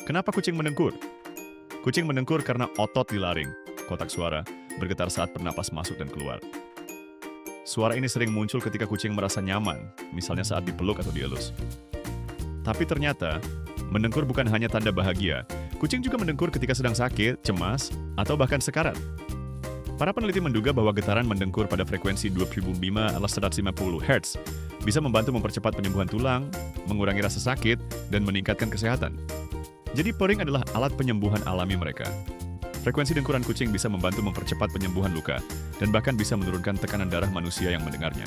Kenapa kucing mendengkur? Kucing mendengkur karena otot di laring, kotak suara, bergetar saat bernapas masuk dan keluar. Suara ini sering muncul ketika kucing merasa nyaman, misalnya saat dipeluk atau dielus. Tapi ternyata, mendengkur bukan hanya tanda bahagia. Kucing juga mendengkur ketika sedang sakit, cemas, atau bahkan sekarat. Para peneliti menduga bahwa getaran mendengkur pada frekuensi 25-150 Hz bisa membantu mempercepat penyembuhan tulang, mengurangi rasa sakit, dan meningkatkan kesehatan. Jadi pering adalah alat penyembuhan alami mereka. Frekuensi dengkuran kucing bisa membantu mempercepat penyembuhan luka, dan bahkan bisa menurunkan tekanan darah manusia yang mendengarnya.